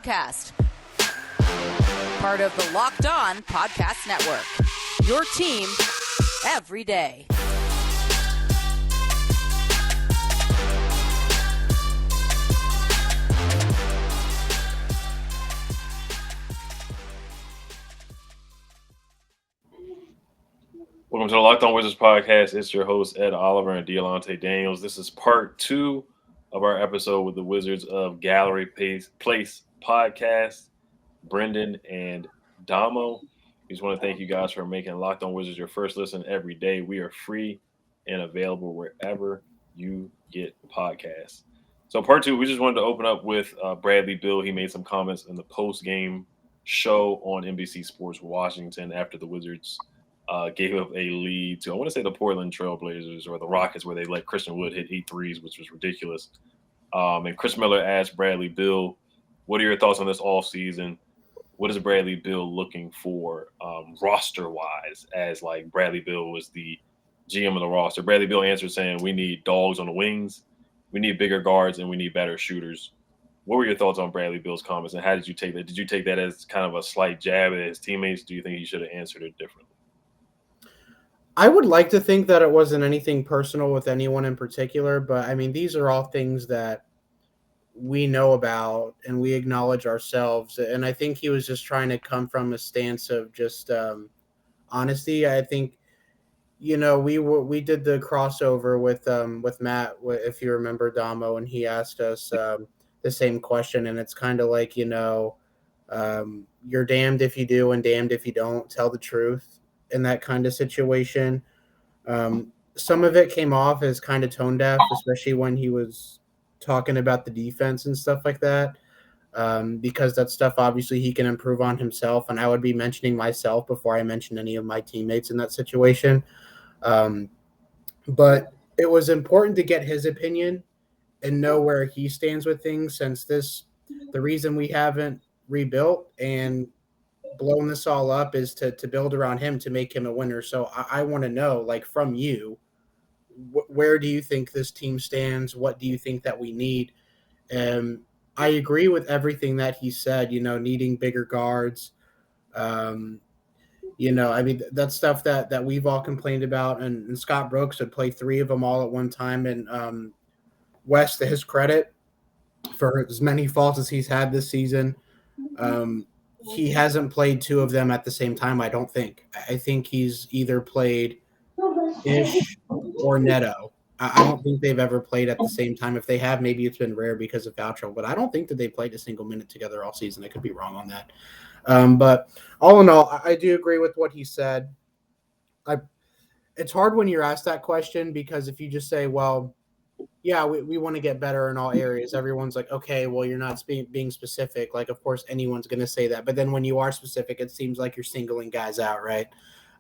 Podcast. Part of the Locked On Podcast Network. Your team every day. Welcome to the Locked On Wizards podcast. It's your host, Ed Oliver and Deontay Daniels. This is part 2 of our episode with the Wizards of Gallery Place podcast, Brendan and Domo. We just want to thank you guys for making Locked On Wizards your first listen every day. We are free and available wherever you get podcasts. So part 2, we just wanted to open up with Bradley Beal. He made some comments in the post-game show on NBC Sports Washington after the Wizards gave up a lead to, I want to say, the Portland Trailblazers or the Rockets, where they let Christian Wood hit 8 threes, which was ridiculous. And Chris Miller asked Bradley Beal, what are your thoughts on this offseason? What is Bradley Beal looking for roster-wise, as like Bradley Beal was the GM of the roster? Bradley Beal answered saying, we need dogs on the wings, we need bigger guards, and we need better shooters. What were your thoughts on Bradley Beal's comments, and how did you take that? Did you take that as kind of a slight jab at his teammates? Do you think he should have answered it differently? I would like to think that it wasn't anything personal with anyone in particular, but I mean, these are all things that we know about and we acknowledge ourselves. And I think he was just trying to come from a stance of just honesty. I think, you know, we did the crossover with Matt, if you remember, Domo, and he asked us the same question. And it's kind of like, you know, you're damned if you do and damned if you don't. Tell the truth in that kind of situation. Some of it came off as kind of tone deaf, especially when he was talking about the defense and stuff like that, because that stuff obviously he can improve on himself, and I would be mentioning myself before I mention any of my teammates in that situation. But it was important to get his opinion and know where he stands with things, since the reason we haven't rebuilt and blowing this all up is to build around him to make him a winner. So I want to know, like, from you, where do you think this team stands? What do you think that we need? I agree with everything that he said, you know, needing bigger guards. You know, I mean, that's stuff that we've all complained about, and Scott Brooks would play 3 of them all at one time. And West, to his credit, for as many faults as he's had this season, he hasn't played 2 of them at the same time, I don't think. I think he's either played Ish or Neto. I don't think they've ever played at the same time. If they have, maybe it's been rare because of foul trouble, but I don't think that they played a single minute together all season. I could be wrong on that. But all in all, I do agree with what he said. It's hard when you're asked that question, because if you just say, well, yeah, we want to get better in all areas, everyone's like, okay, well, you're not being specific. Like, of course, anyone's going to say that. But then when you are specific, it seems like you're singling guys out, right?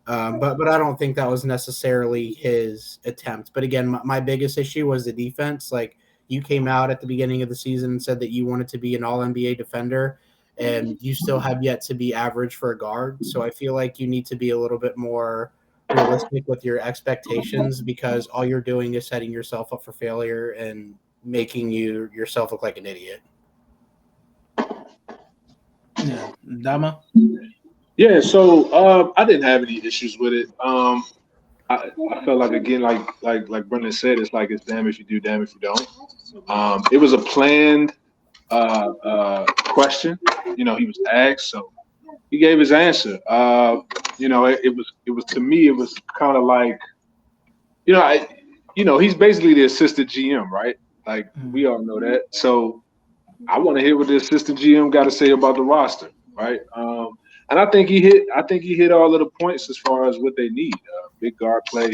But I don't think that was necessarily his attempt. But again, my biggest issue was the defense. Like, you came out at the beginning of the season and said that you wanted to be an all-NBA defender, and you still have yet to be average for a guard. So I feel like you need to be a little bit more realistic with your expectations, because all you're doing is setting yourself up for failure and making yourself look like an idiot. Yeah, Dama. Yeah, so I didn't have any issues with it. I felt like, again, like Brendan said, it's like, it's damn if you do, damn if you don't. It was a planned question. You know, he was asked, so he gave his answer. You know, it was to me, it was kind of like, he's basically the assistant GM, right? Like, we all know that. So I want to hear what the assistant GM got to say about the roster, right? And I think he hit all of the points as far as what they need. Big guard play.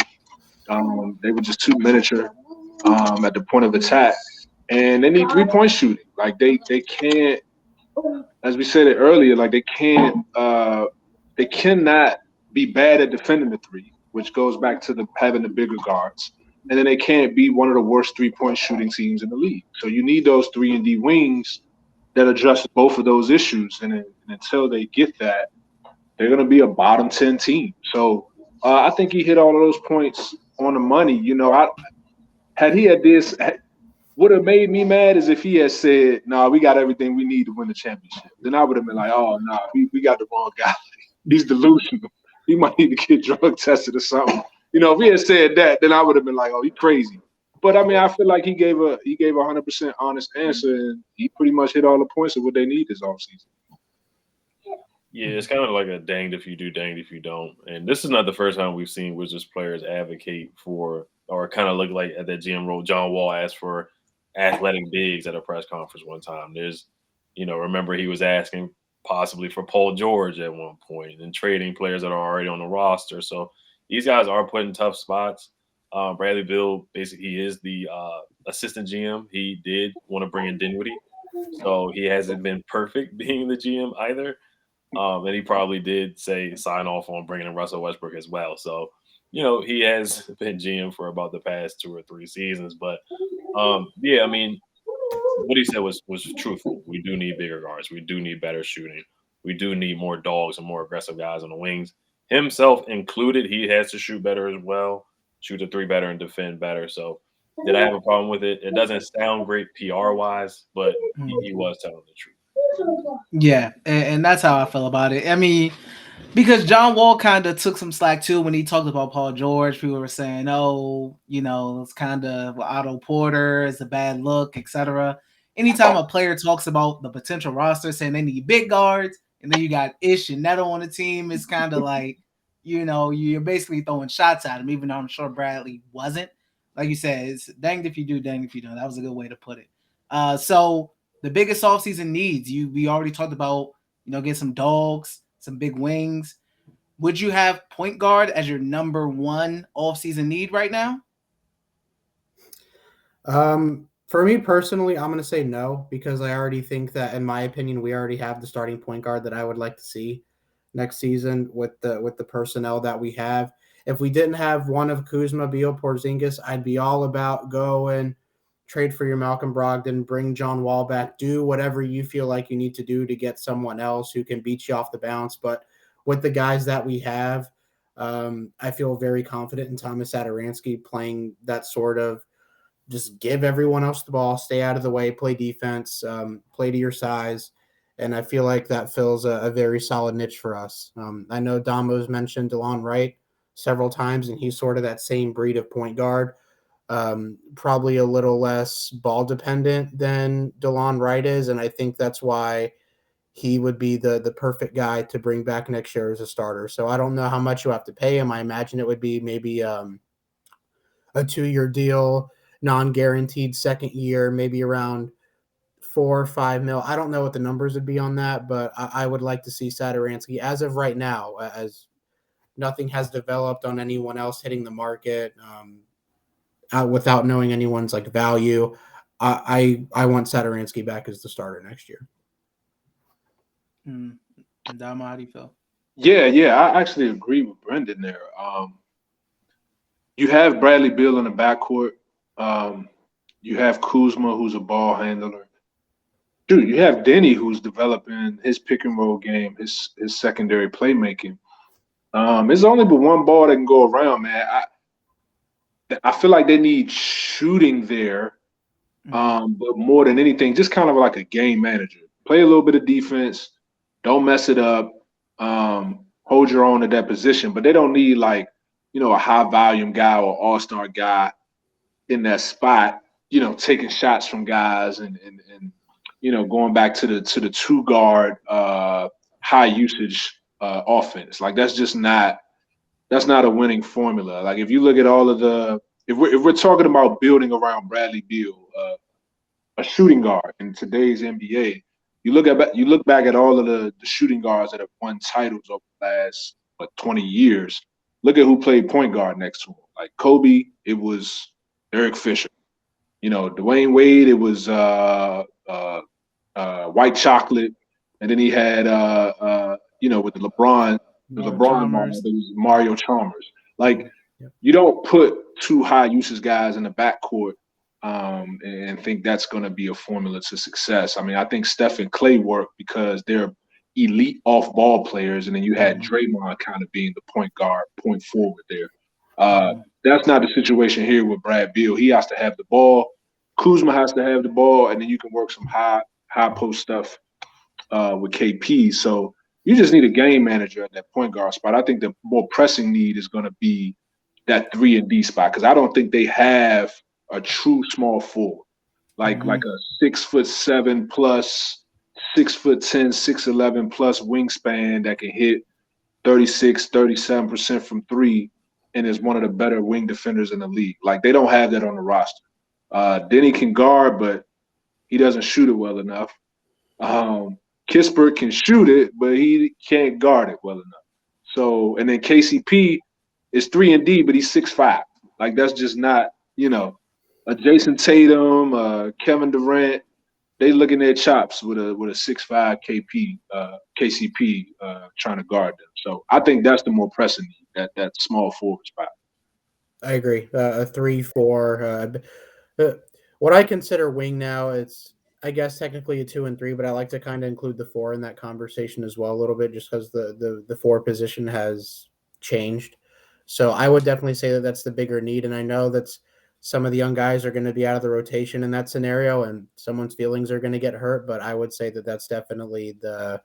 They were just too miniature at the point of attack, and they need 3-point shooting. Like, they can't, as we said it earlier, like, they cannot be bad at defending the 3, which goes back to having the bigger guards. And then they can't be one of the worst 3-point shooting teams in the league. So you need those 3-and-D wings that address both of those issues. And until they get that, they're going to be a bottom 10 team. So I think he hit all of those points on the money. You know, had would have made me mad is if he had said, "Nah, we got everything we need to win the championship." Then I would have been like, "Oh, nah, we got the wrong guy. He's delusional. He might need to get drug tested or something." If he had said that, then I would have been like, "Oh, he's crazy." But I mean, I feel like he gave a 100% honest answer, and he pretty much hit all the points of what they need this offseason. Yeah, it's kind of like a danged if you do, danged if you don't. And this is not the first time we've seen Wizards players advocate for or kind of look like at that GM role. John Wall asked for athletic bigs at a press conference one time. Remember he was asking possibly for Paul George at one point and trading players that are already on the roster. So these guys are put in tough spots. Bradley Beal, basically, he is the assistant GM. He did want to bring in Dinwiddie. So he hasn't been perfect being the GM either. And he probably did sign off on bringing in Russell Westbrook as well. So, he has been GM for about the past 2 or 3 seasons. But, yeah, I mean, what he said was truthful. We do need bigger guards. We do need better shooting. We do need more dogs and more aggressive guys on the wings. Himself included, he has to shoot better as well, shoot the 3 better and defend better. So, did I have a problem with it? It doesn't sound great PR-wise, but he was telling the truth. Yeah, and that's how I feel about it. I mean, because John Wall kind of took some slack too when he talked about Paul George. People were saying, "Oh, it's kind of Otto Porter is a bad look, etc." Anytime a player talks about the potential roster, saying they need big guards, and then you got Ish and Neto on the team, it's kind of like, you're basically throwing shots at him. Even though I'm sure Bradley wasn't. Like you said, it's danged if you do, danged if you don't. That was a good way to put it. So the biggest offseason needs, we already talked about, get some dogs, some big wings. Would you have point guard as your number 1 offseason need right now? For me personally, I'm going to say no, because I already think that, in my opinion, we already have the starting point guard that I would like to see next season with the personnel that we have. If we didn't have one of Kuzma, Beal, Porzingis, I'd be all about go and trade for your Malcolm Brogdon, bring John Wall back, do whatever you feel like you need to do to get someone else who can beat you off the bounce. But with the guys that we have, I feel very confident in Thomas Satoransky playing that sort of just give everyone else the ball, stay out of the way, play defense, play to your size. And I feel like that fills a very solid niche for us. I know Domo's mentioned DeLon Wright several times, and he's sort of that same breed of point guard. Probably a little less ball dependent than DeLon Wright is, and I think that's why he would be the perfect guy to bring back next year as a starter. So I don't know how much you have to pay him. I imagine it would be maybe a 2-year deal, non-guaranteed second year, maybe around 4 or 5 mil. I don't know what the numbers would be on that, but I would like to see Satoransky as of right now, as nothing has developed on anyone else hitting the market. Without knowing anyone's value, I want Satoransky back as the starter next year. Dama, how do you feel? Yeah, I actually agree with Brendan there. You have Bradley Beal in the backcourt. You have Kuzma, who's a ball handler. Dude, you have Denny, who's developing his pick and roll game, his secondary playmaking. There's only but one ball that can go around, man. I feel like they need shooting there, but more than anything, just kind of like a game manager. Play a little bit of defense, don't mess it up, hold your own at that position. But they don't need a high volume guy or all-star guy in that spot, taking shots from guys and going back to the 2-guard high usage offense. That's not a winning formula. If you look at all of if we're talking about building around Bradley Beal, a shooting guard in today's NBA, you look back at all of the shooting guards that have won titles over the last 20 years. Look at who played point guard next to him. Like Kobe, it was Eric Fisher. Dwayne Wade, it was White Chocolate, and then he had with the LeBron. The LeBron ball, it was Mario Chalmers. You don't put 2 high usage guys in the backcourt and think that's going to be a formula to success. I mean, I think Steph and Clay work because they're elite off-ball players, and then you had Draymond kind of being the point guard, point forward there. That's not the situation here with Brad Beal. He has to have the ball. Kuzma has to have the ball, and then you can work some high post stuff with KP. So you just need a game manager at that point guard spot. I think the more pressing need is going to be that 3-and-D spot because I don't think they have a true small forward like a 6'7" plus 6'10", 6'11" plus wingspan that can hit 36, 37% from three and is one of the better wing defenders in the league. Like they don't have that on the roster. Denny can guard, but he doesn't shoot it well enough. Kispert can shoot it, but he can't guard it well enough. So, and then KCP is 3-and-D, but he's 6'5". Like that's just not, a Jason Tatum, Kevin Durant. They looking at chops with a 6'5" KCP trying to guard them. So I think that's the more pressing need, that small forward spot. I agree. A 3-4. What I consider wing now, it's I guess technically a 2 and 3, but I like to kind of include the 4 in that conversation as well a little bit, just because the 4 position has changed. So I would definitely say that that's the bigger need, and I know that's some of the young guys are going to be out of the rotation in that scenario, and someone's feelings are going to get hurt. But I would say that that's definitely the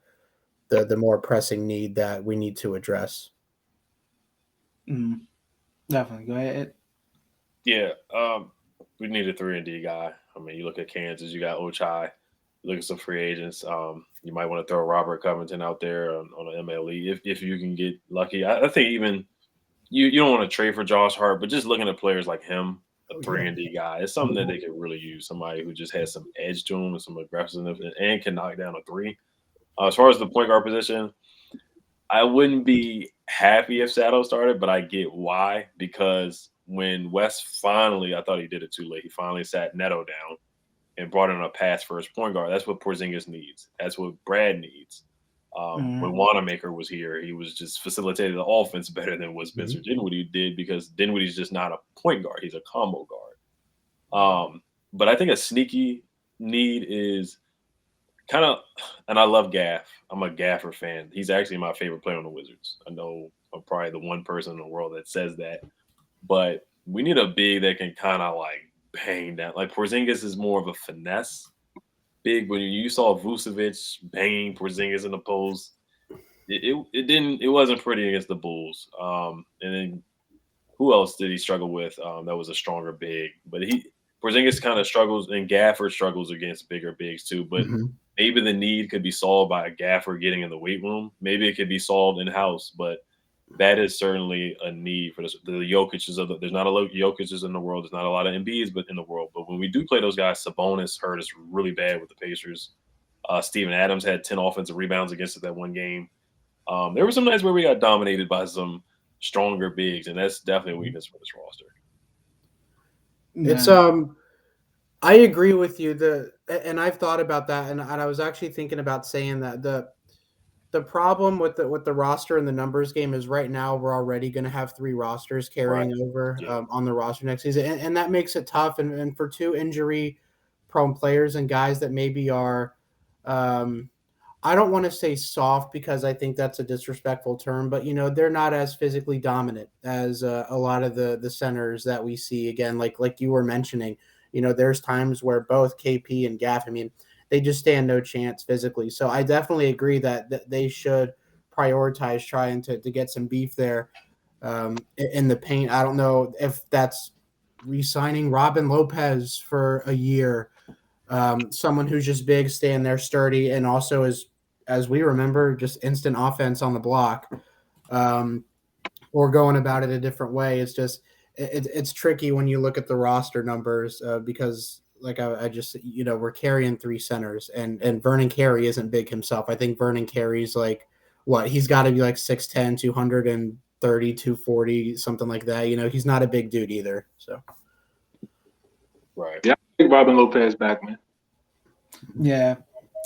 more pressing need that we need to address. Definitely. Go ahead. Yeah, we need a 3-and-D guy. I mean, you look at Kansas, you got Ochai. You look at some free agents. You might want to throw Robert Covington out there on an MLE if you can get lucky. I think even you don't want to trade for Josh Hart, but just looking at players like him, a 3-and-D guy, it's something that they could really use. Somebody who just has some edge to him and some aggressiveness and can knock down a three. As far as the point guard position, I wouldn't be happy if Sato started, but I get why. Because when West finally, I thought he did it too late. He finally sat Neto down and brought in a pass-first point guard. That's what Porzingis needs. That's what Brad needs. When Wanamaker was here, he was just facilitated the offense better than what Spencer Dinwiddie did because Dinwiddie's just not a point guard. He's a combo guard. But I think a sneaky need is kind of, and I love Gaff. I'm a Gaffer fan. He's actually my favorite player on the Wizards. I know I'm probably the one person in the world that says that, but we need a big that can kind of like bang down. Like Porzingis is more of a finesse big. When you saw Vucevic banging Porzingis in the post, it wasn't pretty against the Bulls. And then who else did he struggle with? That was a stronger big, but Porzingis kind of struggles, and Gaffer struggles against bigger bigs too. But maybe the need could be solved by a Gaffer getting in the weight room. Maybe it could be solved in house, but that is certainly a need for the Jokic's. There's not a lot of Jokic's in the world. There's not a lot of Embiid's but in the world. But when we do play those guys, Sabonis hurt us really bad with the Pacers. Steven Adams had 10 offensive rebounds against us that one game. There were some nights where we got dominated by some stronger bigs, and that's definitely a weakness for this roster. It's I agree with you. And I've thought about that, and I was actually thinking about saying that the problem with the roster and the numbers game is right now we're already going to have 3 rosters carrying over on the roster next season, and that makes it tough. And for 2 injury-prone players and guys that maybe are, I don't want to say soft because I think that's a disrespectful term, but they're not as physically dominant as a lot of the centers that we see. Again, like you were mentioning, there's times where both KP and Gaff, they just stand no chance physically. So I definitely agree that they should prioritize trying to get some beef there in the paint. I don't know if that's re-signing Robin Lopez for a year, someone who's just big, staying there sturdy, and also is, as we remember, just instant offense on the block, or going about it a different way. It's just it's tricky when you look at the roster numbers because like I just, we're carrying 3 centers and Vernon Carey isn't big himself. I think Vernon Carey's like, he's got to be like 6'10", 230, 240, something like that. He's not a big dude either. So. Right. Yeah, I think Robin Lopez back, man. Yeah.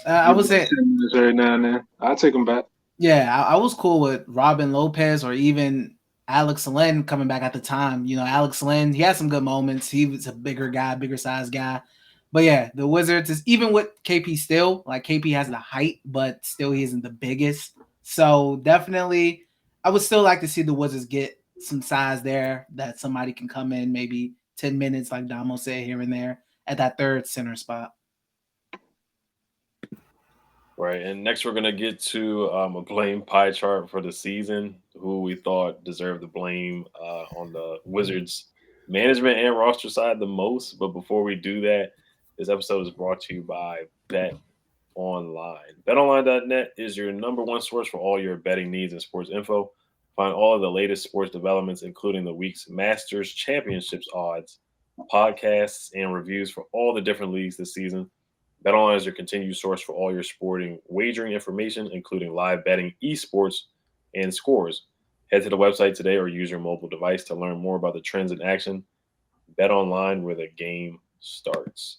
I would say every now and then. I'll take him back. Yeah, I was cool with Robin Lopez or even Alex Len coming back at the time. Alex Len, he had some good moments. He was a bigger guy, bigger size guy. But yeah, the Wizards is even with KP still, like KP has the height, but still he isn't the biggest. So definitely I would still like to see the Wizards get some size there that somebody can come in maybe 10 minutes, like Domo said, here and there, at that third center spot. Right, and next we're gonna get to a blame pie chart for the season. Who we thought deserved the blame on the Wizards management and roster side the most. But before we do that, this episode is brought to you by Bet Online. BetOnline.net is your number one source for all your betting needs and sports info. Find all of the latest sports developments, including the week's Masters Championships odds, podcasts, and reviews for all the different leagues this season. BetOnline is your continued source for all your sporting wagering information, including live betting, esports, and scores. Head to the website today or use your mobile device to learn more about the trends in action. BetOnline, where the game starts.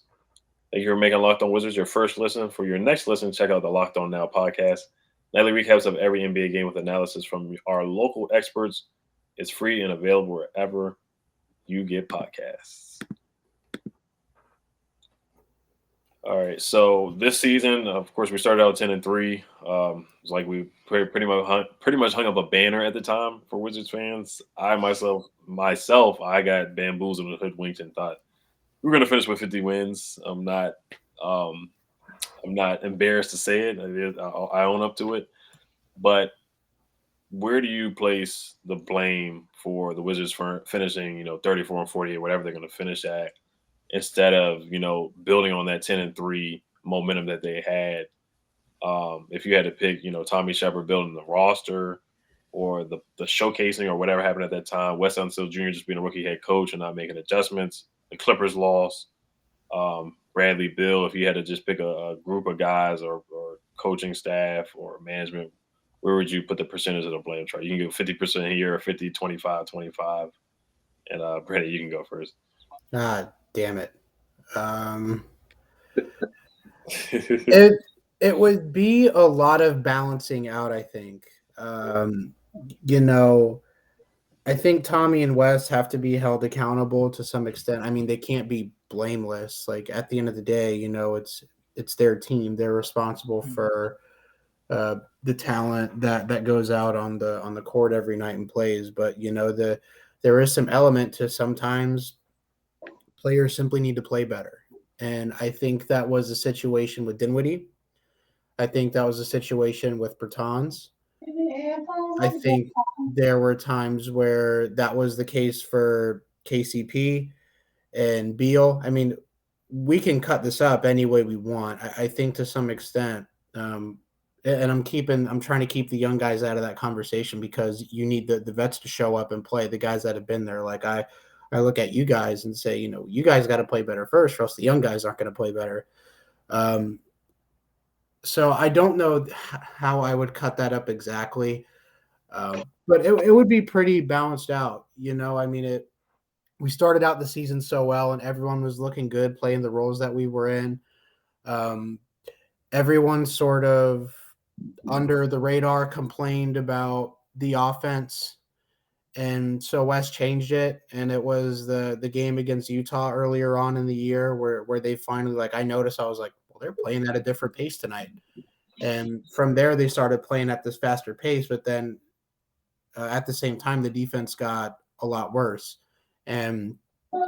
Thank you for making Locked On Wizards your first listen. For your next listen, check out the Locked On Now podcast. Nightly recaps of every NBA game with analysis from our local experts. It's free and available wherever you get podcasts. All right, so this season, of course, we started out 10-3. It's like we pretty much hung up a banner at the time for Wizards fans. I myself, I got bamboozled and hoodwinked and thought we were going to finish with 50 wins. I'm not embarrassed to say it. I own up to it. But where do you place the blame for the Wizards for finishing, 34-48, whatever they're going to finish at, instead of, building on that 10-3 momentum that they had? If you had to pick, Tommy Shepard building the roster or the showcasing or whatever happened at that time, Wes Unseld Jr. just being a rookie head coach and not making adjustments, the Clippers loss, Bradley Beal, if you had to just pick a group of guys or coaching staff or management, where would you put the percentage of the blame chart? You can go 50% here or 50, 25, 25. And Brandon, you can go first. Damn it. It would be a lot of balancing out, I think. I think Tommy and Wes have to be held accountable to some extent. I mean, they can't be blameless. Like, at the end of the day, it's their team. They're responsible for the talent that goes out on the court every night and plays. But there is some element to sometimes players simply need to play better. And I think that was a situation with Dinwiddie. I think that was a situation with Bertans. I think there were times where that was the case for KCP and Beal. I mean, we can cut this up any way we want. I think to some extent, and I'm trying to keep the young guys out of that conversation because you need the vets to show up and play, the guys that have been there. Like I look at you guys and say, you guys got to play better first, or else the young guys aren't going to play better. So I don't know how I would cut that up exactly. But it would be pretty balanced out. We started out the season so well and everyone was looking good playing the roles that we were in. Everyone sort of under the radar complained about the offense. And so Wes changed it. And it was the game against Utah earlier on in the year where they finally, I noticed, I was like, well, they're playing at a different pace tonight. And from there, they started playing at this faster pace. But then at the same time, the defense got a lot worse. And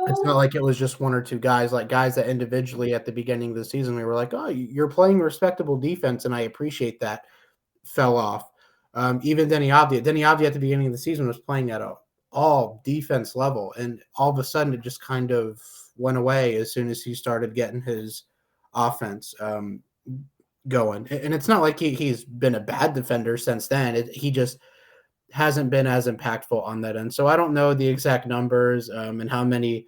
it's not like it was just one or two guys, like guys that individually at the beginning of the season, we were like, oh, you're playing respectable defense. And I appreciate that, fell off. Even Denny Avdia at the beginning of the season was playing at all defense level. And all of a sudden it just kind of went away as soon as he started getting his offense going. And it's not like he's been a bad defender since then. He just hasn't been as impactful on that end. So I don't know the exact numbers and how many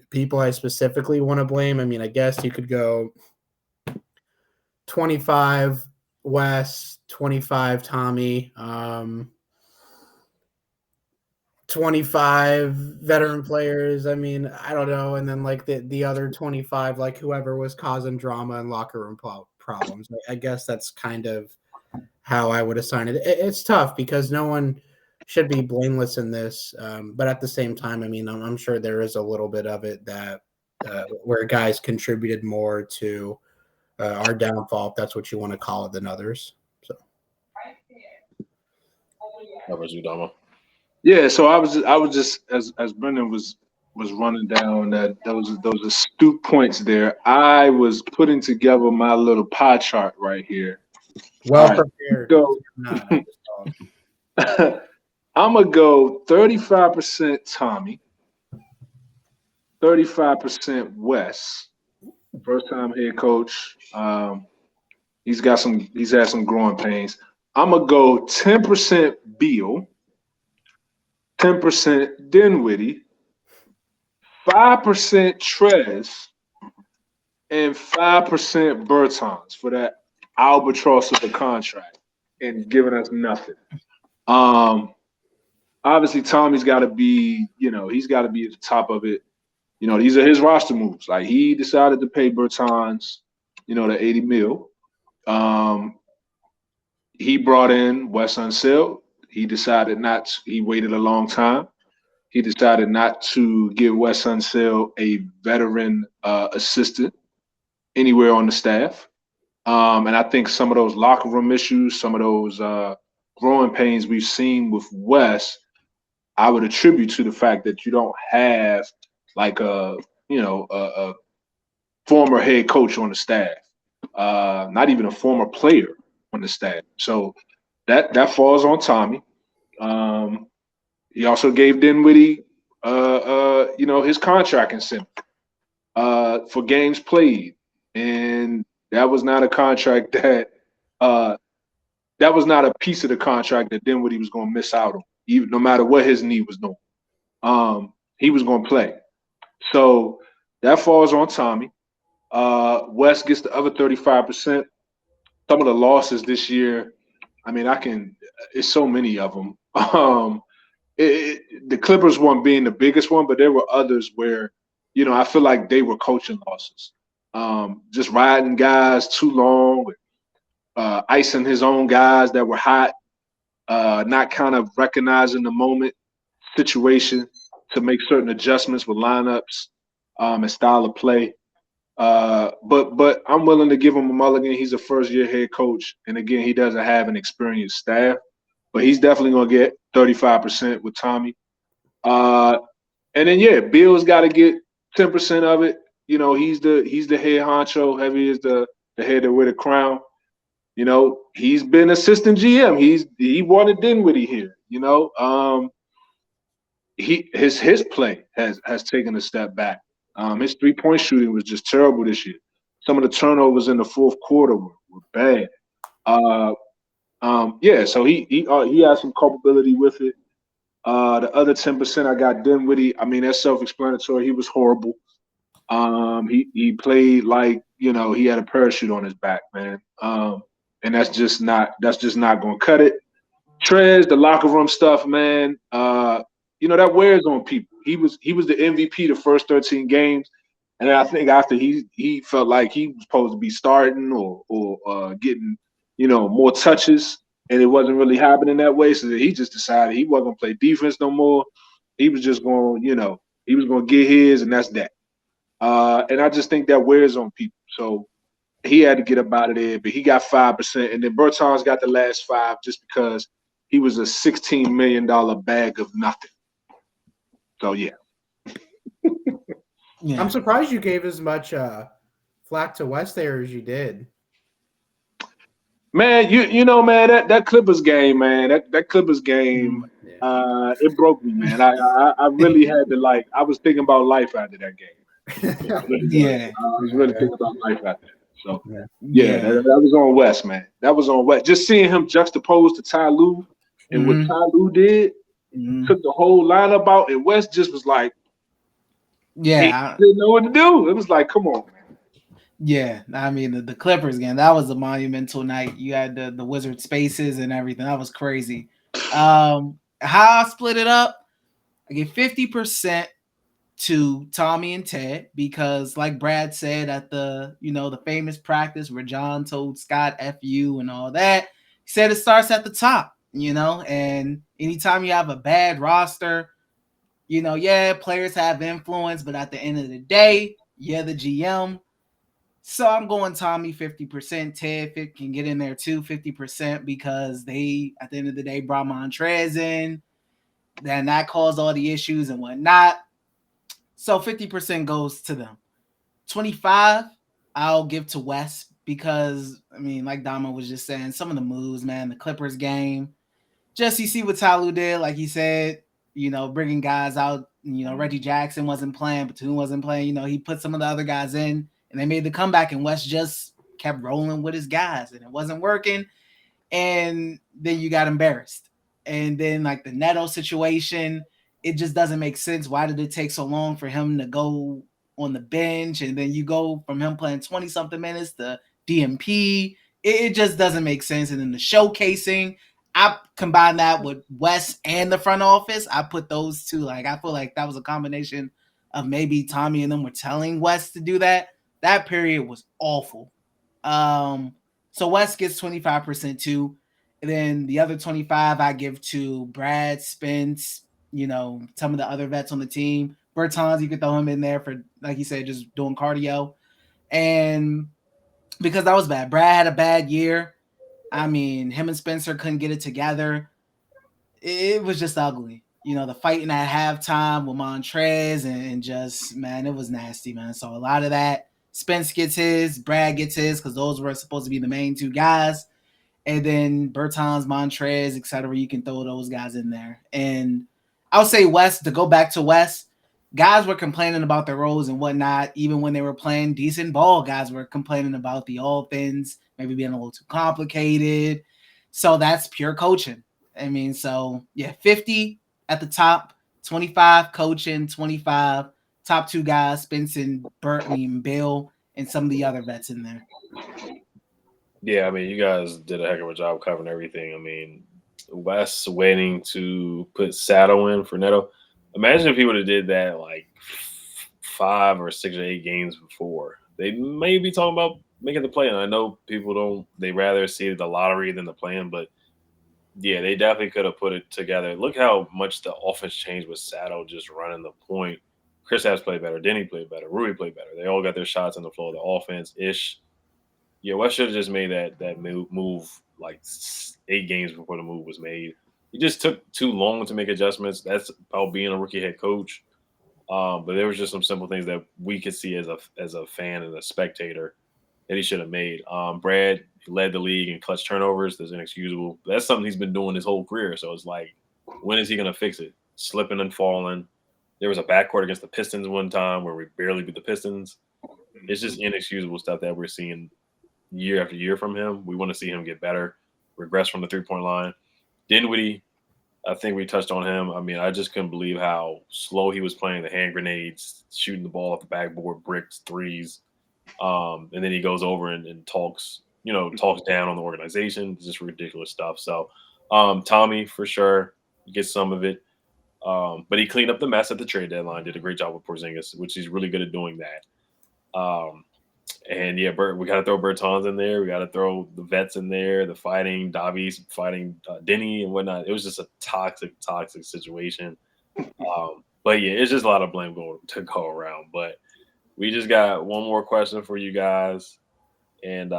people I specifically want to blame. I mean, I guess you could go 25 Wes, 25 Tommy, 25 veteran players. I mean, I don't know. And then the other 25, whoever was causing drama and locker room problems. I guess that's kind of how I would assign it. It's tough because no one should be blameless in this. But at the same time, I mean, I'm sure there is a little bit of it that where guys contributed more to our downfall, if that's what you want to call it, than others. So, how about you, Domo? Yeah, so I was just as Brendan was was running down those astute points there, I was putting together my little pie chart right here. Well All right. prepared. So Not. I'm gonna go 35% Tommy, 35% Wes. First time head coach. He's had some growing pains. I'm gonna go 10% Beal, 10% Dinwiddie, 5% Trez, and 5% Bertans for that albatross of a contract and giving us nothing. Obviously Tommy's got to be, he's got to be at the top of it. These are his roster moves. Like he decided to pay Bertans, the 80 mil. He brought in Wes Unseld. He decided not to, he waited a long time. He decided not to give Wes Unseld a veteran assistant anywhere on the staff. And I think some of those locker room issues, some of those growing pains we've seen with Wes, I would attribute to the fact that you don't have like a former head coach on the staff, not even a former player on the staff. So that falls on Tommy. He also gave Dinwiddie, his contract incentive for games played, and that was not a contract that was not a piece of the contract that Dinwiddie was going to miss out on, even no matter what his knee was doing. He was going to play. So that falls on Tommy. West gets the other 35%. Some of the losses this year, I mean, it's so many of them. The Clippers one being the biggest one, but there were others where, I feel like they were coaching losses. Just riding guys too long, icing his own guys that were hot, not kind of recognizing the moment, situation to make certain adjustments with lineups and style of play. But I'm willing to give him a mulligan. He's a first-year head coach, and again, he doesn't have an experienced staff, but he's definitely going to get 35% with Tommy. And then Beal's got to get 10% of it. He's the head honcho. Heavy is the head that wear the crown. He's been assistant GM. He wanted Dinwiddie here. His play has taken a step back. His 3-point shooting was just terrible this year. Some of the turnovers in the fourth quarter were bad. So he has some culpability with it. The other 10%, I got Dinwiddie. I mean, that's self-explanatory. He was horrible. He played like he had a parachute on his back, man. And that's just not going to cut it. Trez, the locker room stuff, man. That wears on people. He was the MVP the first 13 games, and I think after he felt like he was supposed to be starting or getting more touches, and it wasn't really happening that way. So he just decided he wasn't going to play defense no more. He was just going, he was going to get his, and that's that. And I just think that wears on people. So he had to get up out of there, but he got 5%, and then Bertans got the last 5 just because he was a $16 million bag of nothing. So yeah. I'm surprised you gave as much flack to West there as you did. Man, man, that Clippers game, man, that Clippers game, it broke me, man. I really had to I was thinking about life after that game. I was really thinking about life after that. So that was on West, man. That was on West. Just seeing him juxtaposed to Ty Lue and what Ty Lue did, took the whole lineup out, and West just was like, he didn't know what to do. It was like, come on, man. Yeah, I mean the Clippers game, that was a monumental night. You had the Wizard spaces and everything. That was crazy. How I split it up, I get 50% to Tommy and Ted because, like Brad said at the the famous practice where John told Scott F you and all that, he said it starts at the top, and anytime you have a bad roster, players have influence, but at the end of the day, you're the GM. So I'm going Tommy 50%. Ted can get in there too, 50%, because they, at the end of the day, brought Montrez in. Then that caused all the issues and whatnot. So 50% goes to them. 25, I'll give to West because, I mean, like Domo was just saying, some of the moves, man, the Clippers game. Just you see what Tyloo did, like he said, bringing guys out. Reggie Jackson wasn't playing, Batum wasn't playing. He put some of the other guys in, and they made the comeback, and West just kept rolling with his guys, and it wasn't working. And then you got embarrassed. And then, like, the Neto situation, it just doesn't make sense. Why did it take so long for him to go on the bench? And then you go from him playing 20-something minutes to DMP. It just doesn't make sense. And then the showcasing, I combine that with West and the front office. I put those two. Like, I feel like that was a combination of maybe Tommy and them were telling West to do that. That period was awful. So West gets 25% too. And then the other 25 I give to Brad, Spence, some of the other vets on the team. Bertans, you could throw him in there for, like you said, just doing cardio. And because that was bad. Brad had a bad year. I mean, him and Spencer couldn't get it together. It was just ugly. The fighting at halftime with Montrez and just, man, it was nasty, man. So a lot of that. Spence gets his, Brad gets his, because those were supposed to be the main two guys. And then Bertans, Montrez, etc. You can throw those guys in there. And I'll say West, to go back to West, guys were complaining about their roles and whatnot. Even when they were playing decent ball, guys were complaining about the offense, maybe being a little too complicated. So that's pure coaching. I mean, so yeah, 50 at the top, 25 coaching, 25 top two guys, Spence and Beal, and some of the other vets in there. Yeah, I mean, you guys did a heck of a job covering everything. I mean, West waiting to put Sato in for Neto. Imagine if he would have did that like 5 or 6 or 8 games before. They may be talking about making the play. And I know people they rather see the lottery than the plan, but yeah, they definitely could have put it together. Look how much the offense changed with Sato just running the point. Chris has played better. Denny played better. Rui played better. They all got their shots on the floor. The offense-ish. Yeah, West should have just made that move like 8 games before the move was made. It just took too long to make adjustments. That's about being a rookie head coach. But there was just some simple things that we could see as a fan and a spectator that he should have made. Brad led the league in clutch turnovers. That's inexcusable. That's something he's been doing his whole career. So it's like, when is he going to fix it? Slipping and falling. There was a backcourt against the Pistons one time where we barely beat the Pistons. It's just inexcusable stuff that we're seeing year after year from him. We want to see him get better, regress from the three-point line. Dinwiddie, I think we touched on him. I mean, I just couldn't believe how slow he was playing the hand grenades, shooting the ball off the backboard, bricks, threes. And then he goes over and talks down on the organization. It's just ridiculous stuff. So Tommy, for sure, gets some of it. But he cleaned up the mess at the trade deadline, did a great job with Porzingis, which he's really good at doing that. And yeah, we got to throw Bertans in there. We got to throw the vets in there, the fighting, Davies fighting Denny and whatnot. It was just a toxic situation. But yeah, it's just a lot of blame to go around. But we just got one more question for you guys. And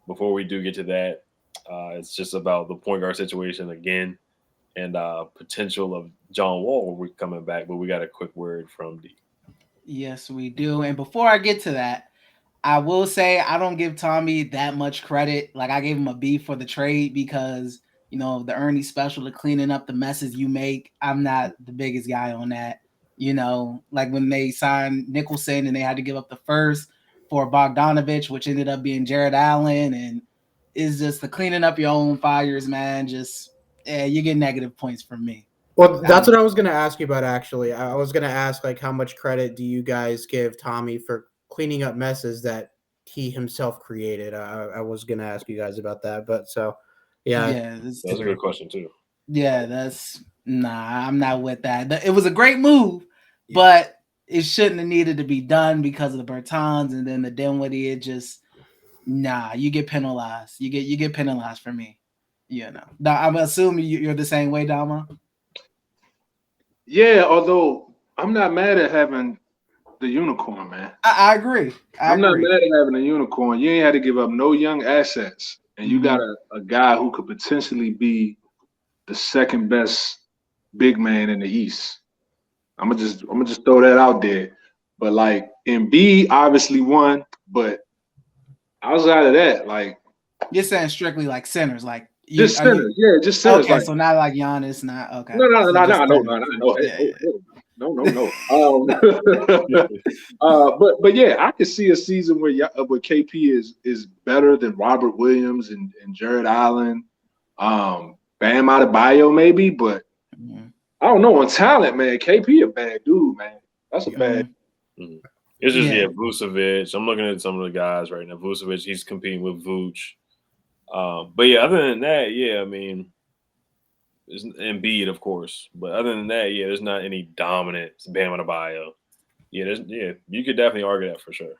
before we do get to that, it's just about the point guard situation again and potential of John Wall coming back. But we got a quick word from D. Yes, we do. And before I get to that, I will say I don't give Tommy that much credit. Like, I gave him a B for the trade because, the Ernie special to cleaning up the messes you make. I'm not the biggest guy on that. Like when they signed Nicholson and they had to give up the first for Bogdanovich, which ended up being Jared Allen. And it's just the cleaning up your own fires, man. Just, you get negative points from me. Well, that's what I was going to ask you about, actually. I was going to ask, like, how much credit do you guys give Tommy for cleaning up messes that he himself created? I was going to ask you guys about that. But so, yeah. That's a good question, too. Yeah, I'm not with that. It was a great move, but it shouldn't have needed to be done because of the Bertans and then the Dinwiddie. It just, you get penalized. You get penalized for me. I'm assuming you're the same way, Dama. Yeah, although I'm not mad at having the unicorn, man. I agree. I'm not mad at having a unicorn. You ain't had to give up no young assets, and you got a guy who could potentially be the second best big man in the East. I'm gonna just throw that out there. But like Embiid obviously won, but outside of that, like You're saying strictly like centers, like just are you centers, yeah, just centers. okay? Like So not like Giannis, not okay. no, So just centers. no. But yeah, I could see a season where KP is better than Robert Williams and Jared Allen, Bam Adebayo maybe, but I don't know on talent, man. KP a bad dude, man. That's a bad. Mm-hmm. It's just Vucevic. I'm looking at some of the guys right now. Vucevic, he's competing with Vooch. But yeah, other than that, yeah, I mean, there's Embiid, of course. But other than that, yeah, there's not any dominant Bam Adebayo. Yeah, you could definitely argue that for sure.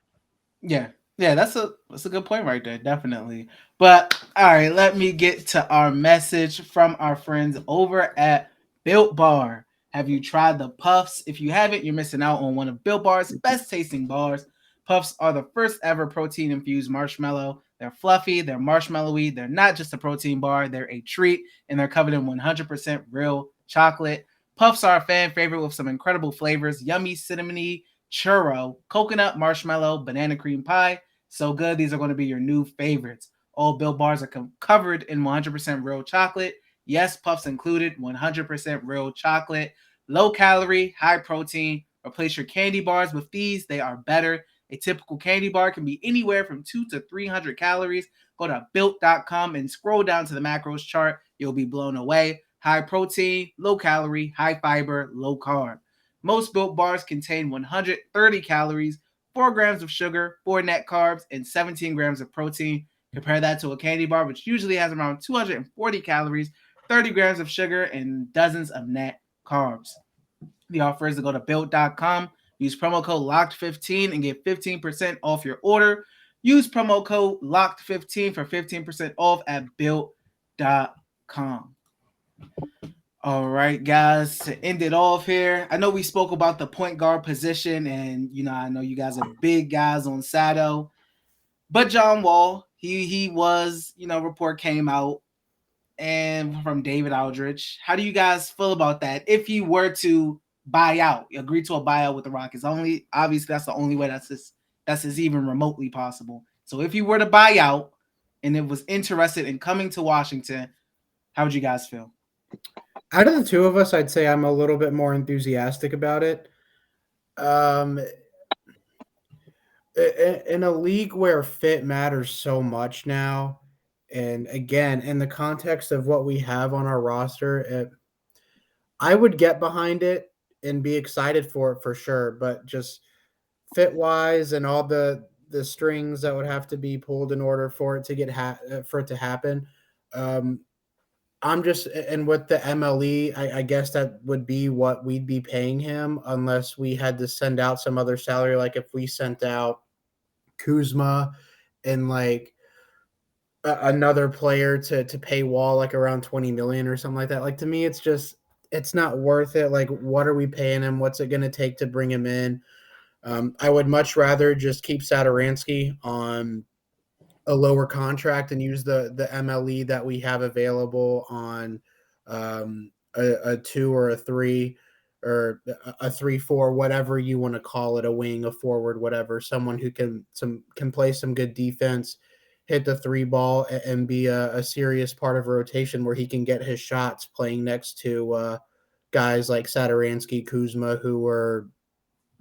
Yeah, that's a good point right there, definitely. But all right, let me get to our message from our friends over at Built Bar. Have you tried the Puffs? If you haven't, you're missing out on one of Built Bar's best tasting bars. Puffs are the first ever protein infused marshmallow. They're fluffy, they're marshmallowy, they're not just a protein bar, they're a treat, and they're covered in 100% real chocolate. Puffs are a fan favorite with some incredible flavors: yummy, cinnamony, churro, coconut, marshmallow, banana cream pie. So good, these are going to be your new favorites. All Built Bars are covered in 100% real chocolate. Yes, Puffs included, 100% real chocolate. Low calorie, high protein. Replace your candy bars with these. They are better. A typical candy bar can be anywhere from 200 to 300 calories. Go to built.com and scroll down to the macros chart. You'll be blown away. High protein, low calorie, high fiber, low carb. Most Built Bars contain 130 calories, 4 grams of sugar, 4 net carbs, and 17 grams of protein. Compare that to a candy bar, which usually has around 240 calories, 30 grams of sugar, and dozens of net carbs. The offer is to go to built.com, use promo code LOCKED15 and get 15% off your order. Use promo code LOCKED15 for 15% off at built.com. All right, guys, to end it off here, I know we spoke about the point guard position, and I know you guys are big guys on Sato, but John Wall, he was, report came out and from David Aldridge. How do you guys feel about that? If you were to buy out, agree to a buyout with the Rockets, obviously that's the only way that's even remotely possible. So if you were to buy out and it was interested in coming to Washington, how would you guys feel? Out of the two of us, I'd say I'm a little bit more enthusiastic about it. In a league where fit matters so much now, and again, in the context of what we have on our roster, I would get behind it and be excited for it for sure. But just fit-wise and all the strings that would have to be pulled in order for it to to happen. I'm just, and with the MLE, I guess that would be what we'd be paying him unless we had to send out some other salary. Like if we sent out Kuzma and like another player to pay Wall like around 20 million or something like that. Like to me, it's not worth it. Like what are we paying him? What's it going to take to bring him in? I would much rather just keep Satoransky on a lower contract and use the MLE that we have available on a 2 or a 3 or a 3-4, whatever you want to call it, a wing, a forward, whatever, someone who can play some good defense, hit the 3 ball, and be a serious part of a rotation where he can get his shots playing next to guys like Satoransky, Kuzma, who are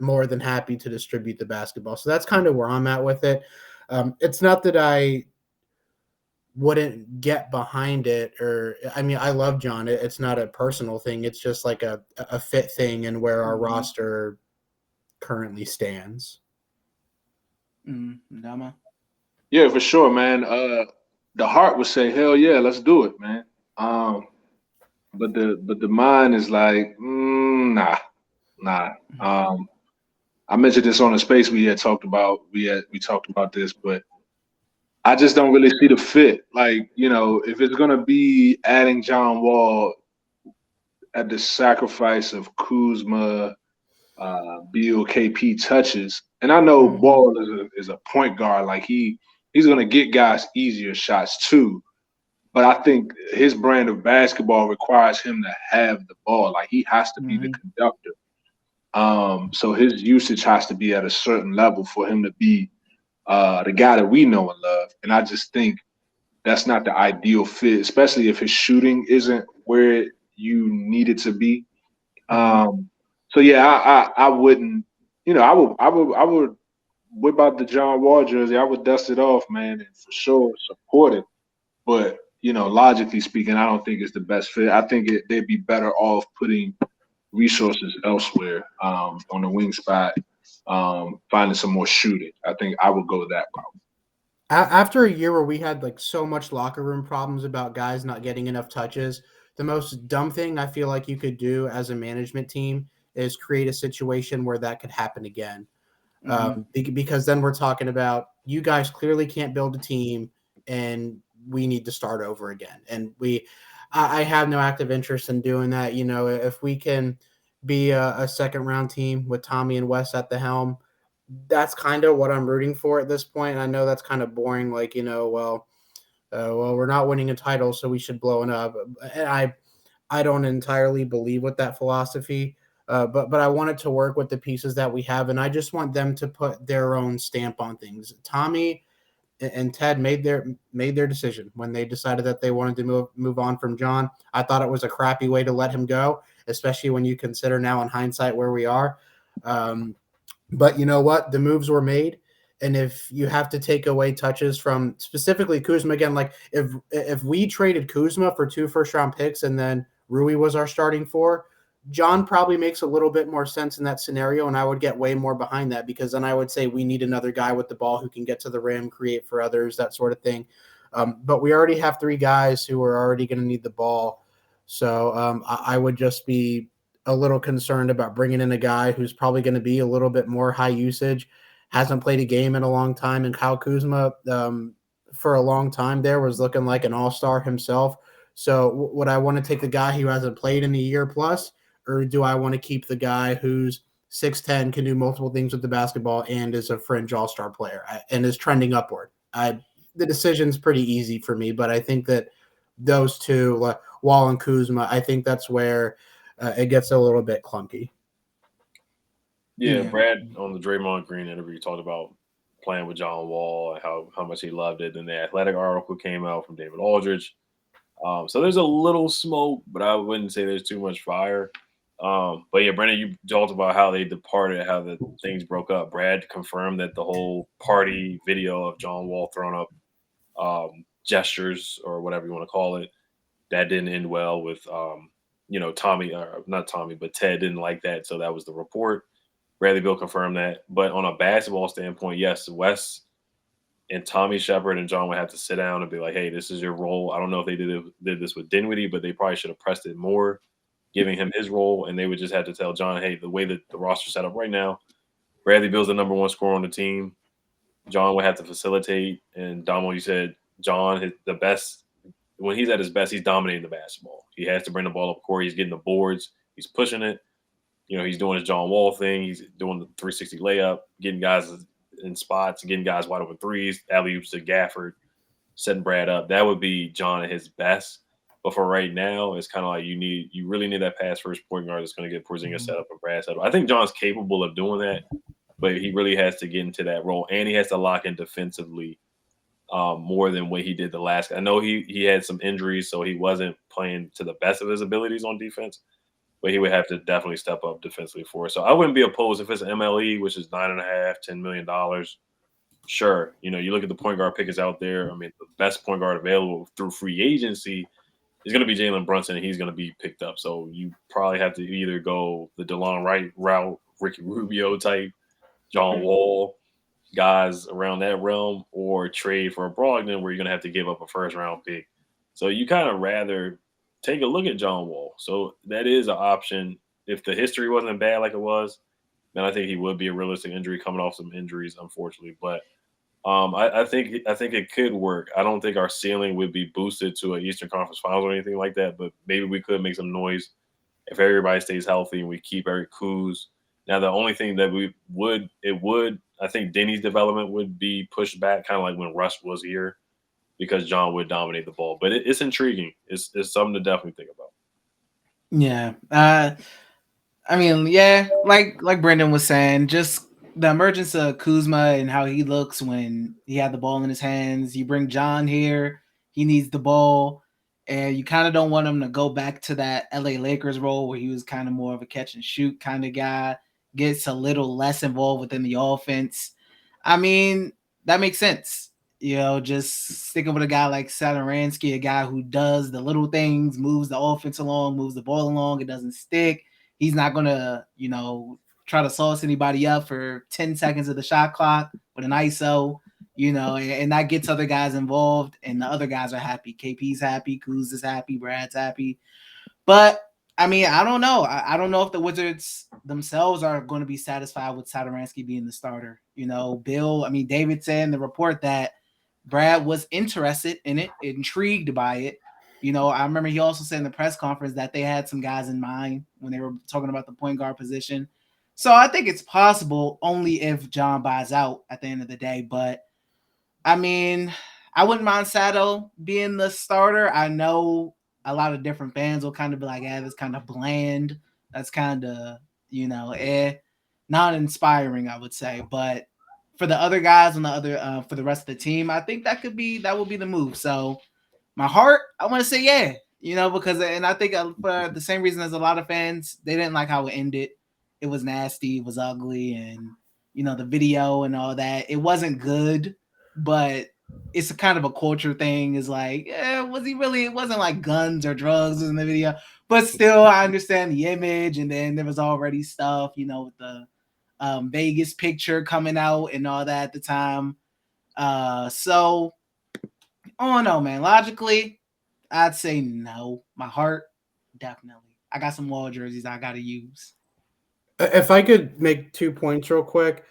more than happy to distribute the basketball. So that's kind of where I'm at with it. It's not that I wouldn't get behind it, or I mean, I love John. It's not a personal thing. It's just like a fit thing and where our roster currently stands. Dama? Yeah, for sure, man. The heart would say, hell yeah, let's do it, man. But the mind is like, nah. I mentioned this on the space we had talked about. We talked about this, but I just don't really see the fit. Like, if it's gonna be adding John Wall at the sacrifice of Kuzma, Beal, KP touches, and I know Wall is a point guard. Like he's gonna get guys easier shots too. But I think his brand of basketball requires him to have the ball. Like he has to be the conductor. So his usage has to be at a certain level for him to be the guy that we know and love. And I just think that's not the ideal fit, especially if his shooting isn't where you need it to be. So yeah, I wouldn't, I would whip out the John Wall jersey. I would dust it off, man, and for sure support it. But logically speaking, I don't think it's the best fit. I think they'd be better off putting resources elsewhere on the wing spot, finding some more shooting. I think I would go that route. After a year where we had like so much locker room problems about guys not getting enough touches, the most dumb thing I feel like you could do as a management team is create a situation where that could happen again. Because then we're talking about you guys clearly can't build a team and we need to start over again. And I have no active interest in doing that. If we can be a second round team with Tommy and Wes at the helm, that's kind of what I'm rooting for at this point. I know that's kind of boring. Like, well, we're not winning a title, so we should blow it up. And I don't entirely believe with that philosophy. But I want it to work with the pieces that we have, and I just want them to put their own stamp on things. Tommy and Ted made their decision when they decided that they wanted to move on from John. I thought it was a crappy way to let him go, especially when you consider now in hindsight where we are. But you know what? The moves were made. And if you have to take away touches from specifically Kuzma again, like if we traded Kuzma for 2 first-round picks and then Rui was our starting 4, John probably makes a little bit more sense in that scenario, and I would get way more behind that because then I would say we need another guy with the ball who can get to the rim, create for others, that sort of thing. But we already have 3 guys who are already going to need the ball. So I would just be a little concerned about bringing in a guy who's probably going to be a little bit more high usage, hasn't played a game in a long time. And Kyle Kuzma, for a long time there, was looking like an all-star himself. So would I want to take the guy who hasn't played in a year plus, or do I want to keep the guy who's 6'10", can do multiple things with the basketball, and is a fringe all-star player and is trending upward? The decision's pretty easy for me, but I think that those two, Wall and Kuzma, I think that's where it gets a little bit clunky. Yeah, Brad on the Draymond Green interview talked about playing with John Wall and how much he loved it. And the Athletic article came out from David Aldridge. So there's a little smoke, but I wouldn't say there's too much fire. But yeah, Brendan, you talked about how they departed, how the things broke up. Brad confirmed that the whole party video of John Wall throwing up gestures or whatever you want to call it, that didn't end well with Tommy, not Tommy, but Ted didn't like that. So that was the report. Bradley Beal confirmed that. But on a basketball standpoint, yes, Wes and Tommy Shepard and John would have to sit down and be like, hey, this is your role. I don't know if they did this with Dinwiddie, but they probably should have pressed it more, giving him his role. And they would just have to tell John, hey, the way that the roster's set up right now, Bradley Beal's the number 1 scorer on the team. John would have to facilitate. And Domo, you said John, the best, when he's at his best, he's dominating the basketball. He has to bring the ball up court. He's getting the boards. He's pushing it. He's doing his John Wall thing. He's doing the 360 layup, getting guys in spots, getting guys wide open threes, alley-oops to Gafford, setting Brad up. That would be John at his best. But for right now, it's kind of like you really need that pass first point guard that's going to get Porzingis set up and Brad set up. I think John's capable of doing that, but he really has to get into that role, and he has to lock in defensively more than what he did the last. I know he had some injuries, so he wasn't playing to the best of his abilities on defense, but he would have to definitely step up defensively for it. So I wouldn't be opposed if it's an MLE, which is $9.5, $10 million. Sure. You look at the point guard pickers out there. I mean, the best point guard available through free agency is going to be Jalen Brunson, and he's going to be picked up. So you probably have to either go the DeLon Wright route, Ricky Rubio type, John Wall, guys around that realm, or trade for a Brogdon where you're going to have to give up a first-round pick. So you kind of rather take a look at John Wall. So that is an option. If the history wasn't bad like it was, then I think he would be a realistic injury coming off some injuries, unfortunately. But I think it could work. I don't think our ceiling would be boosted to an Eastern Conference Finals or anything like that, but maybe we could make some noise if everybody stays healthy and we keep Eric Kuz. Now, the only thing that I think Denny's development would be pushed back, kind of like when Russ was here, because John would dominate the ball. But it's intriguing. It's something to definitely think about. Yeah. I mean, yeah, like Brendan was saying, just the emergence of Kuzma and how he looks when he had the ball in his hands. You bring John here, he needs the ball, and you kind of don't want him to go back to that LA Lakers role where he was kind of more of a catch and shoot kind of guy, gets a little less involved within the offense. I mean, that makes sense. Just sticking with a guy like Satoransky, a guy who does the little things, moves the offense along, moves the ball along, it doesn't stick. He's not going to, try to sauce anybody up for 10 seconds of the shot clock with an ISO, and that gets other guys involved, and the other guys are happy. KP's happy, Kuz is happy, Brad's happy. But, I mean, I don't know. I don't know if the Wizards themselves are going to be satisfied with Satoransky being the starter. Bill, David said in the report that Brad was interested in it, intrigued by it. I remember he also said in the press conference that they had some guys in mind when they were talking about the point guard position. So I think it's possible only if John buys out at the end of the day. But, I wouldn't mind Sato being the starter. I know a lot of different fans will kind of be like, that's kind of bland. That's kind of, not inspiring, I would say. But for the other guys on the other for the rest of the team, I think that would be the move. So my heart, I want to say yeah, because and I think for the same reason as a lot of fans, they didn't like how it ended. It was nasty, it was ugly, and the video and all that. It wasn't good, but it's a kind of a culture thing. Is like, was he really? It wasn't like guns or drugs in the video, but still, I understand the image. And then there was already stuff, with the Vegas picture coming out and all that at the time. So, I don't know, man. Logically, I'd say no. My heart, definitely. I got some wall jerseys I got to use. If I could make 2 points real quick.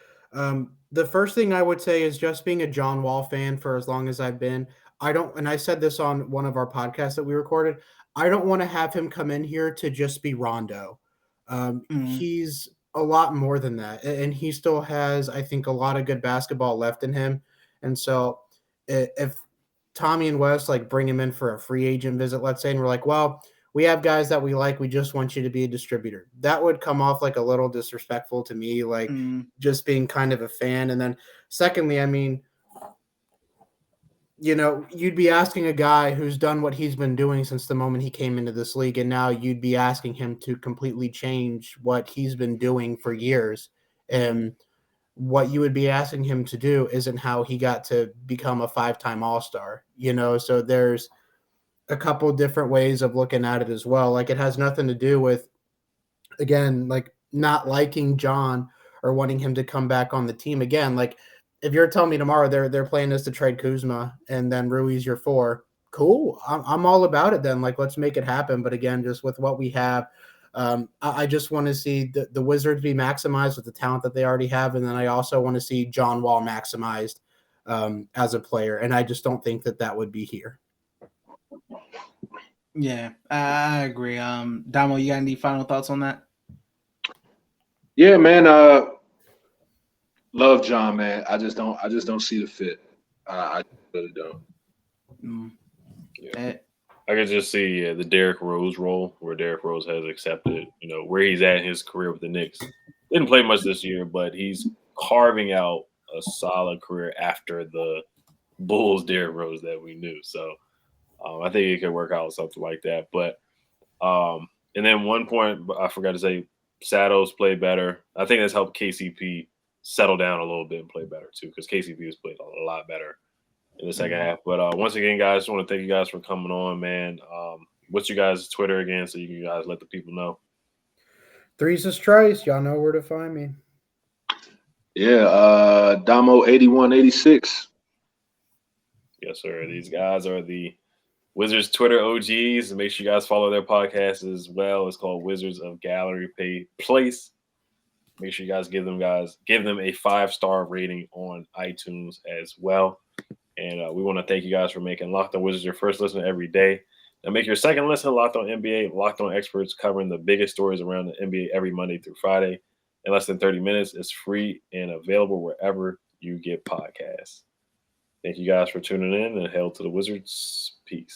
The first thing I would say is just being a John Wall fan for as long as I've been, and I said this on one of our podcasts that we recorded, I don't want to have him come in here to just be Rondo. He's a lot more than that, and he still has, I think, a lot of good basketball left in him. And so if Tommy and Wes bring him in for a free agent visit, let's say, and we're like, well, we have guys that we like, we just want you to be a distributor, that would come off a little disrespectful to me, just being kind of a fan. And then secondly, you'd be asking a guy who's done what he's been doing since the moment he came into this league, and now you'd be asking him to completely change what he's been doing for years. And what you would be asking him to do isn't how he got to become a 5-time All-Star, so there's a couple different ways of looking at it as well. It has nothing to do with, again, not liking John or wanting him to come back on the team again. If you're telling me tomorrow their plan is to trade Kuzma and then Rui's your 4, cool. I'm all about it then. Let's make it happen. But again, just with what we have, I just want to see the Wizards be maximized with the talent that they already have. And then I also want to see John Wall maximized as a player. And I just don't think that would be here. Yeah, I agree. Domo, you got any final thoughts on that? Yeah, man. Love John, man. I just don't see the fit. I really don't. Yeah. I could just see the Derrick Rose role, where Derrick Rose has accepted, where he's at in his career with the Knicks. Didn't play much this year, but he's carving out a solid career after the Bulls Derrick Rose that we knew. So I think it could work out something like that. But and then one point I forgot to say, Sato's played better. I think that's helped KCP settle down a little bit and play better too, because KCP has played a lot better in the second half. But once again, guys, just want to thank you guys for coming on, man. What's your guys' Twitter again, so you can guys let the people know? threezustrist. Y'all know where to find me. Yeah, Domo 8186. Yes, sir. These guys are the Wizards Twitter OGs. Make sure you guys follow their podcast as well. It's called Wizards of Gallery Place. Make sure you guys give them a 5-star rating on iTunes as well. And we want to thank you guys for making Locked On Wizards your first listen every day. Now make your second listen Locked On NBA. Locked On experts covering the biggest stories around the NBA every Monday through Friday in less than 30 minutes. It's free and available wherever you get podcasts. Thank you guys for tuning in, and hail to the Wizards. Peace.